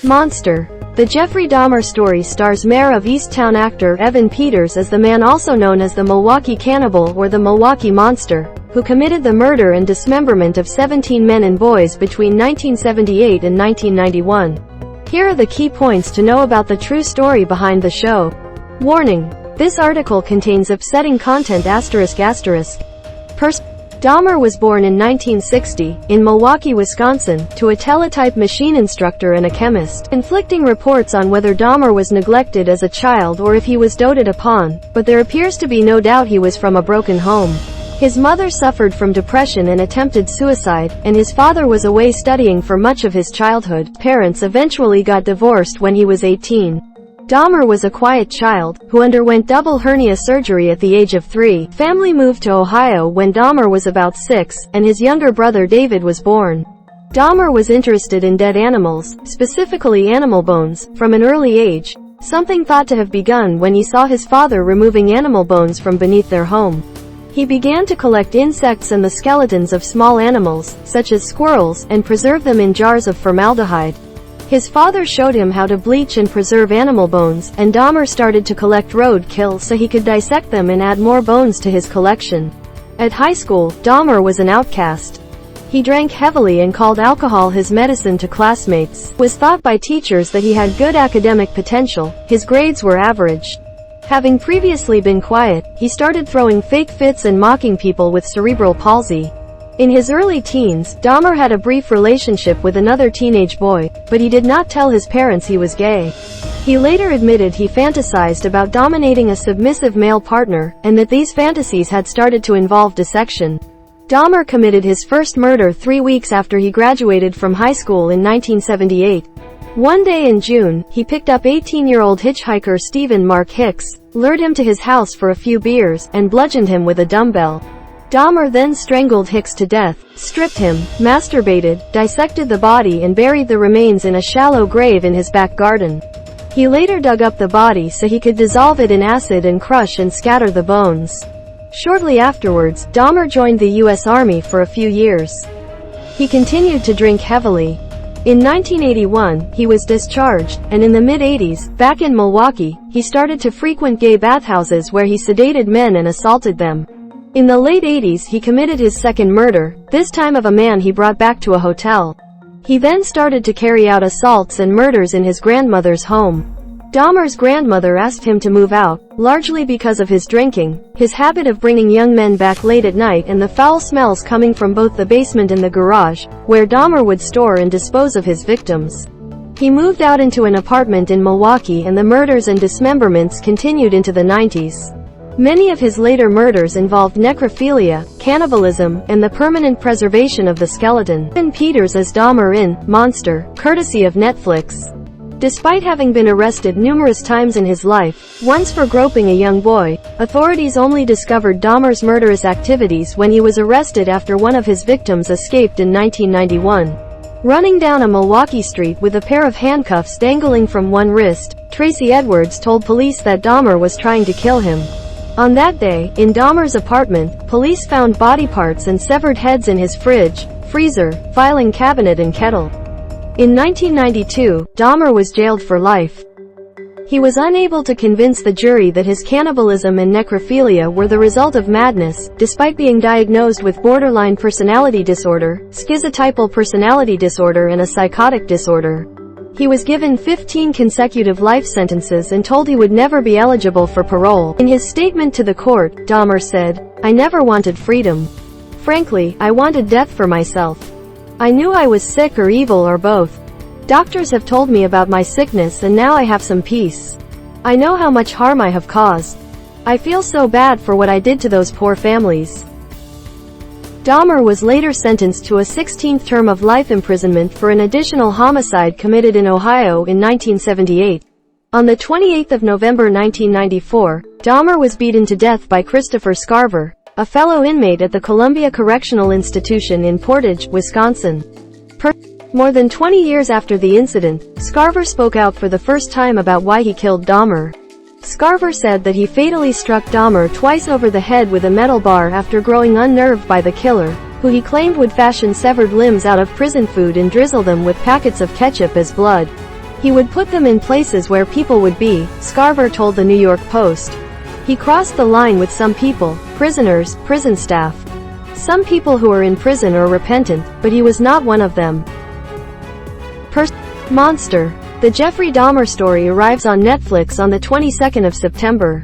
Monster. The Jeffrey Dahmer Story stars Mare of Easttown actor Evan Peters as the man also known as the Milwaukee Cannibal or the Milwaukee Monster, who committed the murder and dismemberment of 17 men and boys between 1978 and 1991. Here are the key points to know about the true story behind the show. Warning: this article contains upsetting content ***. Dahmer was born in 1960, in Milwaukee, Wisconsin, to a teletype machine instructor and a chemist, conflicting reports on whether Dahmer was neglected as a child or if he was doted upon, but there appears to be no doubt he was from a broken home. His mother suffered from depression and attempted suicide, and his father was away studying for much of his childhood. Parents eventually got divorced when he was 18. Dahmer was a quiet child, who underwent double hernia surgery at the age of 3. Family moved to Ohio when Dahmer was about 6, and his younger brother David was born. Dahmer was interested in dead animals, specifically animal bones, from an early age, something thought to have begun when he saw his father removing animal bones from beneath their home. He began to collect insects and the skeletons of small animals, such as squirrels, and preserve them in jars of formaldehyde. His father showed him how to bleach and preserve animal bones, and Dahmer started to collect roadkill so he could dissect them and add more bones to his collection. At high school, Dahmer was an outcast. He drank heavily and called alcohol his medicine to classmates. It was thought by teachers that he had good academic potential. His grades were average. Having previously been quiet, he started throwing fake fits and mocking people with cerebral palsy. In his early teens, Dahmer had a brief relationship with another teenage boy, but he did not tell his parents he was gay. He later admitted he fantasized about dominating a submissive male partner, and that these fantasies had started to involve dissection. Dahmer committed his first murder 3 weeks after he graduated from high school in 1978. One day in June, he picked up 18-year-old hitchhiker Steven Mark Hicks, lured him to his house for a few beers, and bludgeoned him with a dumbbell. Dahmer then strangled Hicks to death, stripped him, masturbated, dissected the body and buried the remains in a shallow grave in his back garden. He later dug up the body so he could dissolve it in acid and crush and scatter the bones. Shortly afterwards, Dahmer joined the U.S. Army for a few years. He continued to drink heavily. In 1981, he was discharged, and in the mid-80s, back in Milwaukee, he started to frequent gay bathhouses where he sedated men and assaulted them. In the late 80s he committed his second murder, this time of a man he brought back to a hotel. He then started to carry out assaults and murders in his grandmother's home. Dahmer's grandmother asked him to move out, largely because of his drinking, his habit of bringing young men back late at night and the foul smells coming from both the basement and the garage, where Dahmer would store and dispose of his victims. He moved out into an apartment in Milwaukee and the murders and dismemberments continued into the 90s. Many of his later murders involved necrophilia, cannibalism, and the permanent preservation of the skeleton. Evan Peters as Dahmer in Monster, courtesy of Netflix. Despite having been arrested numerous times in his life, once for groping a young boy, authorities only discovered Dahmer's murderous activities when he was arrested after one of his victims escaped in 1991. Running down a Milwaukee street with a pair of handcuffs dangling from one wrist, Tracy Edwards told police that Dahmer was trying to kill him. On that day, in Dahmer's apartment, police found body parts and severed heads in his fridge, freezer, filing cabinet and kettle. In 1992, Dahmer was jailed for life. He was unable to convince the jury that his cannibalism and necrophilia were the result of madness, despite being diagnosed with borderline personality disorder, schizotypal personality disorder and a psychotic disorder. He was given 15 consecutive life sentences and told he would never be eligible for parole. In his statement to the court, Dahmer said, "I never wanted freedom. Frankly, I wanted death for myself. I knew I was sick or evil or both. Doctors have told me about my sickness and now I have some peace. I know how much harm I have caused. I feel so bad for what I did to those poor families." Dahmer was later sentenced to a 16th term of life imprisonment for an additional homicide committed in Ohio in 1978. On the 28th of November 1994, Dahmer was beaten to death by Christopher Scarver, a fellow inmate at the Columbia Correctional Institution in Portage, Wisconsin. More than 20 years after the incident, Scarver spoke out for the first time about why he killed Dahmer. Scarver said that he fatally struck Dahmer twice over the head with a metal bar after growing unnerved by the killer, who he claimed would fashion severed limbs out of prison food and drizzle them with packets of ketchup as blood. He would put them in places where people would be, Scarver told the New York Post. He crossed the line with some people, prisoners, prison staff. Some people who were in prison or repentant, but he was not one of them. Monster. The Jeffrey Dahmer Story arrives on Netflix on the 22nd of September.